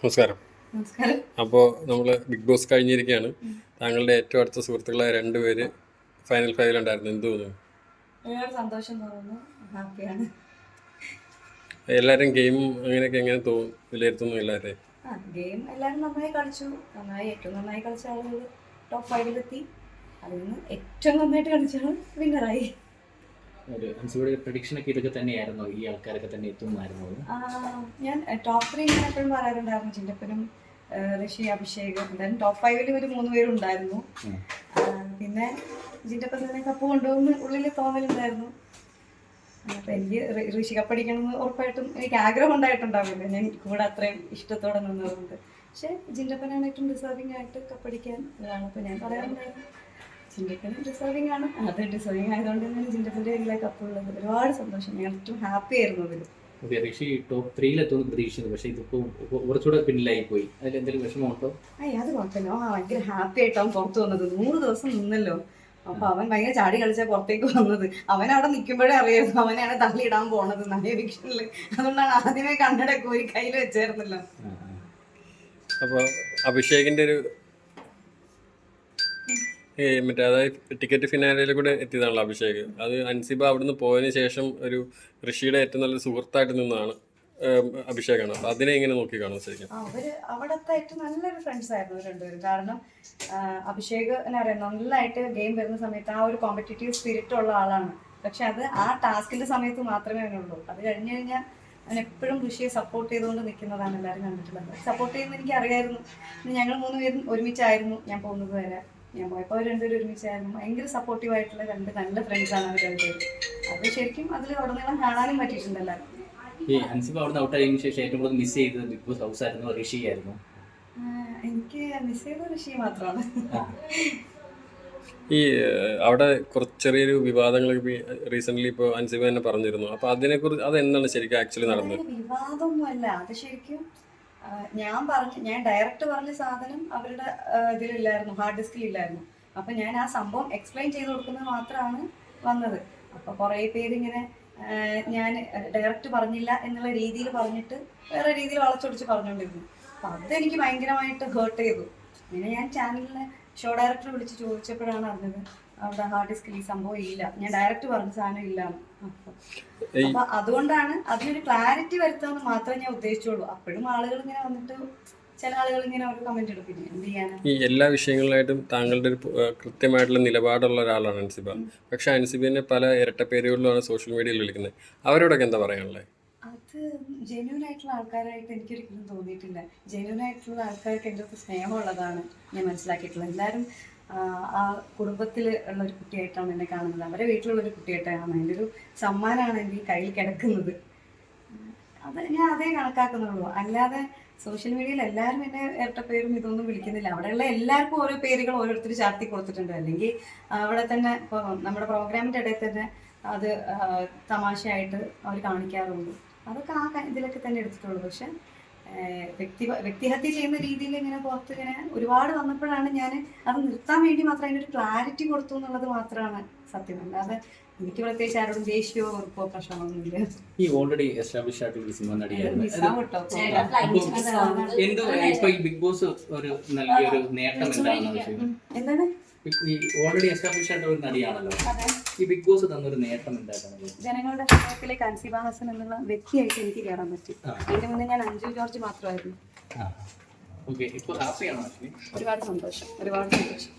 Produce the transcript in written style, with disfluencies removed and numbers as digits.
നമസ്കാരം. നമസ്കാരം. അപ്പോൾ നമ്മൾ ബിഗ് ബോസ് കഴിഞ്ഞിരിക്കുകയാണ്. താങ്കളുടെ ഏറ്റവും അടുത്ത സുഹൃത്തുക്കളായ രണ്ടുപേര് ഫൈനൽ ഫൈവിലുണ്ടായിരുന്നു. എന്ത് തോന്നുന്നു? ഒരുപാട് സന്തോഷം തോന്നുന്നു. ഹാപ്പിയാണ്. എല്ലാവരും ഗെയിം അങ്ങനെയൊക്കെ എങ്ങനെ വിലയിരുത്തുന്നു എല്ലാവരെയും? ഗെയിം എല്ലാവരും നന്നായി കളിച്ചു. ഏറ്റവും നന്നായി കളിച്ച ആളുകൾ ടോപ്പ് 5-ലെത്തി. അതിൽ നിന്ന് ഏറ്റവും നന്നായിട്ട് കളിച്ച ആൾ വിന്നറായി. പ്രഡിക്ഷൻ ഒക്കെ ഇതൊക്കെ തന്നെയായിരുന്നു, ഈ ആൾക്കാരൊക്കെ തന്നെ എത്തുമായിരുന്നു? ഞാൻ ടോപ്പ് 3 ഞാൻ എപ്പോഴും പറയാറുണ്ടായിരുന്നു. ചിന്തപ്പനും ഋഷി, അഭിഷേക്, എന്തായാലും ടോപ്പ് 5-ൽ ഒരു 3 പേരുണ്ടായിരുന്നു. പിന്നെ ജിൻ്റപ്പൻ തന്നെ കപ്പ് കൊണ്ടുപോകുന്ന ഉള്ളിൽ തോന്നലുണ്ടായിരുന്നു. അപ്പം എനിക്ക് ഋഷി കപ്പടിക്കണമെന്ന് ഉറപ്പായിട്ടും എനിക്ക് ആഗ്രഹം ഉണ്ടായിട്ടുണ്ടാവില്ല, ഞാൻ കൂടെ അത്രയും ഇഷ്ടത്തോടെ നിന്നതുകൊണ്ട്. പക്ഷേ ജിൻ്റപ്പനാണ് ഏറ്റവും ഡിസേർവിംഗ് ആയിട്ട് കപ്പടിക്കാൻ ഇതാണ്. അപ്പോൾ ഞാൻ പറയാറുണ്ടായിരുന്നു ജിൻ്റപ്പൻ ഡിസേർവിംഗ് ആണ്. അത് ഡിസേർവിംഗ് ആയതുകൊണ്ട് തന്നെയാണ് ജിൻ്റപ്പൻ്റെ കയ്യിലെ കപ്പുള്ളത്. ഒരുപാട് സന്തോഷം, ഞാൻ ഏറ്റവും ഹാപ്പി ആയിരുന്നു അതിൽ. ഋഷി ടോപ്പ് 3-ലെത്തുമെന്ന് പ്രതീക്ഷിക്കുന്നു, പക്ഷേ ഇതിപ്പോൾ കുറച്ചുകൂടെ പിന്നിലായി പോയി. അതിൽ എന്തെങ്കിലും വിഷമമുണ്ടോ? അത് കുഴപ്പമില്ല. ഭയങ്കര ഹാപ്പി ആയിട്ടാണ് പുറത്ത് വന്നത്. 100 ദിവസം നിന്നല്ലോ. അപ്പൊ അവൻ ഭയങ്കര ചാടി കളിച്ചാൽ പുറത്തേക്ക് വന്നത്. അവൻ അവിടെ നിൽക്കുമ്പോഴേ അറിയായിരുന്നു അവനെയാണ് തള്ളിയിടാൻ പോണത് എവിക്ഷനില്. അതുകൊണ്ടാണ് ആദ്യമേ കണ്ണടയൊക്കെ ഒരു കയ്യിൽ വെച്ചായിരുന്നല്ലോ. അപ്പോൾ അഭിഷേകിന്റെ ഒരു അതായത് ടിക്കറ്റ് ഫിനാലയിൽ കൂടെ എത്തിയതാണല്ലോ അഭിഷേക്. അത് അൻസിബ അവിടുന്ന് പോയതിനു ശേഷം ഒരു ഋഷിയുടെ ഏറ്റവും നല്ല സുഹൃത്തായിട്ട് നിന്നാണ് അഭിഷേകാണ്. അപ്പൊ അതിനെ എങ്ങനെ നോക്കി കാണും ശരിക്കും? അവര് അവിടത്തെ ഏറ്റവും നല്ലൊരു ഫ്രണ്ട്സ് ആയിരുന്നു രണ്ടുപേരും. കാരണം അഭിഷേക് എന്നറിയാം, നല്ലതായിട്ട് ഗെയിം വരുന്ന സമയത്ത് ആ ഒരു കോമ്പറ്റീറ്റീവ് സ്പിരിറ്റ് ഉള്ള ആളാണ്. പക്ഷെ അത് ആ ടാസ്കിന്റെ സമയത്ത് മാത്രമേ അവനുള്ളൂ. അത് കഴിഞ്ഞു കഴിഞ്ഞാൽ അവൻ എപ്പോഴും ഋഷിയെ സപ്പോർട്ട് ചെയ്തുകൊണ്ട് നിൽക്കുന്നതാണ് എല്ലാവരും കണ്ടിട്ടുള്ളത്. സപ്പോർട്ട് ചെയ്യുന്ന എനിക്ക് അറിയായിരുന്നു. ഞങ്ങൾ 3 പേരും ഒരുമിച്ചായിരുന്നു ഞാൻ പോകുന്നത് വരെ. ഞാൻ പോയപ്പോൾ അവർ രണ്ടുപേരും ഒരുമിച്ചായിരുന്നു. ഭയങ്കര സപ്പോർട്ടീവ് ആയിട്ടുള്ള നല്ല ഫ്രണ്ട്സാണ് അവർ രണ്ടുപേരും. അത് ശരിക്കും അതിൽ ഉടനീളം കാണാനും പറ്റിയിട്ടുണ്ടല്ലോ. ഈ അൻസിബ അവിടുന്ന് ഔട്ടായതിനു ശേഷം ഏറ്റവും കൂടുതൽ മിസ് ചെയ്തത് ബിഗ് ബോസ് ഹൗസ് ആയിരുന്നു, ഋഷി ആയിരുന്നു? എനിക്ക് മിസ് ചെയ്ത ഋഷി മാത്രമാണ്. ഈ അവിടെ കുറച്ച് ചെറിയൊരു വിവാദങ്ങൾ റീസെന്റ് ഇപ്പോൾ അൻസിബ തന്നെ പറഞ്ഞിരുന്നു. അപ്പൊ അതിനെക്കുറിച്ച് അതെന്താണ് ശരിക്കും ആക്ച്വലി നടന്നത്? വിവാദമൊന്നുമല്ല, അത് ശരിക്കും ഞാൻ ഡയറക്റ്റ് പറഞ്ഞ സാധനം അവരുടെ ഇതിലില്ലായിരുന്നു, ഹാർഡ് ഡിസ്കിലില്ലായിരുന്നു. അപ്പൊ ഞാൻ ആ സംഭവം എക്സ്പ്ലെയിൻ ചെയ്ത് കൊടുക്കുന്നത് മാത്രമാണ് വന്നത്. അപ്പൊ കുറെ പേരിങ്ങനെ ഞാൻ ഡയറക്റ്റ് പറഞ്ഞില്ല എന്നുള്ള രീതിയിൽ പറഞ്ഞിട്ട് വേറെ രീതിയിൽ വളച്ചൊടിച്ച് പറഞ്ഞുകൊണ്ടിരുന്നു. അപ്പം അതെനിക്ക് ഭയങ്കരമായിട്ട് ഹേർട്ട് ചെയ്തു. അങ്ങനെ ഞാൻ ചാനലിലെ ഷോ ഡയറക്ടർ വിളിച്ച് ചോദിച്ചപ്പോഴാണ് അറിഞ്ഞത് അവിടെ ഹാർഡ് ഡിസ്കിൽ ഈ സംഭവം ഇല്ല. ഞാൻ ഡയറക്റ്റ് പറഞ്ഞ സാധനം ഇല്ലാന്ന്. അപ്പൊ അതുകൊണ്ടാണ് അതിനൊരു ക്ലാരിറ്റി വരുത്താമെന്ന് മാത്രമേ ഞാൻ ഉദ്ദേശിച്ചുള്ളൂ. അപ്പോഴും ആളുകൾ ഇങ്ങനെ വന്നിട്ട് ചില ആളുകൾ ഇങ്ങനെ ഒരു കമന്റ് എടുപ്പിക്കും. എന്ത് ചെയ്യാനാ? ഈ എല്ലാ വിഷയങ്ങളിലായിട്ടും താങ്കളുടെ ഒരു കൃത്യമായിട്ടുള്ള നിലപാടുള്ള ഒരാളാണ് അൻസിബ. പക്ഷെ അൻസിബിനെ പല ഇരട്ടപ്പേരുകളിലാണ് സോഷ്യൽ മീഡിയയിൽ വിളിക്കുന്നത്. അവരോടൊക്കെ എന്താ പറയാനുള്ളത്? അത് ജെന്യൂൻ ആയിട്ടുള്ള ആൾക്കാരായിട്ട് എനിക്കൊരിക്കലും തോന്നിയിട്ടില്ല. ജെന്യൂൻ ആയിട്ടുള്ള ആൾക്കാർക്ക് എൻ്റെ അടുത്ത് സ്നേഹമുള്ളതാണ് ഞാൻ മനസ്സിലാക്കിയിട്ടുള്ളത്. എല്ലാവരും ആ കുടുംബത്തിൽ ഉള്ള ഒരു കുട്ടിയായിട്ടാണ് എന്നെ കാണുന്നത്. അവരെ വീട്ടിലുള്ളൊരു കുട്ടിയായിട്ടാണ്. എൻ്റെ ഒരു സമ്മാനമാണ് എൻ്റെ ഈ കയ്യിൽ കിടക്കുന്നത്. അത് ഞാൻ അതേ കണക്കാക്കുന്നുള്ളൂ. അല്ലാതെ സോഷ്യൽ മീഡിയയിൽ എല്ലാവരും എന്നെ ഇരട്ടപ്പേരും ഇതൊന്നും വിളിക്കുന്നില്ല. അവിടെയുള്ള എല്ലാവർക്കും ഓരോ പേരുകൾ ഓരോരുത്തർ ചാർത്തി കൊടുത്തിട്ടുണ്ട്. അല്ലെങ്കിൽ അവിടെ തന്നെ ഇപ്പോൾ നമ്മുടെ പ്രോഗ്രാമിൻ്റെ ഇടയിൽ തന്നെ അത് തമാശയായിട്ട് അവർ കാണിക്കാറുണ്ട്. അതൊക്കെ ആ ഇതിലൊക്കെ തന്നെ എടുത്തിട്ടുള്ളൂ. പക്ഷെ വ്യക്തിഹത്യ ചെയ്യുന്ന രീതിയിൽ ഇങ്ങനെ പുറത്ത് ഇങ്ങനെ ഒരുപാട് വന്നപ്പോഴാണ് ഞാൻ അത് നിർത്താൻ വേണ്ടി മാത്രം അതിനൊരു ക്ലാരിറ്റി കൊടുത്തു എന്നുള്ളത് മാത്രമാണ് സത്യം. അല്ലാതെ എനിക്ക് പ്രത്യേകിച്ച് ആരോടും ദേഷ്യമോ വെറുപ്പോ പ്രശ്നമൊന്നുമില്ല. ഈ ഓൾറെഡി എസ്റ്റാബ്ലിഷ് ആയിട്ടുള്ള സിനിമ നടിയായിരുന്നു. ഈ ബിഗ് ബോസ് ഒരു നൽകിയൊരു നേട്ടം എന്താണ്? ഈ ഓൾറെഡി എസ്റ്റാബ്ലിഷ് ആയിട്ടുള്ള ഒരു നടിയാണല്ലോ, ഈ ബിഗ് ബോസ് തന്നൊരു നേട്ടം എന്തായിട്ടാണ്? ജനങ്ങളുടെ ഹൃദയത്തിലേക്ക് അൻസിബ ഹസൻ എന്നുള്ള വ്യക്തിയായിട്ട് എനിക്ക് കയറാൻ പറ്റി. അതിന് മുന്നേ ഞാൻ അഞ്ജു ജോർജ് മാത്രമായിരുന്നു. ഇപ്പോൾ ഹാപ്പിയാണോ? ഒരുപാട് സന്തോഷം, ഒരുപാട് സന്തോഷം.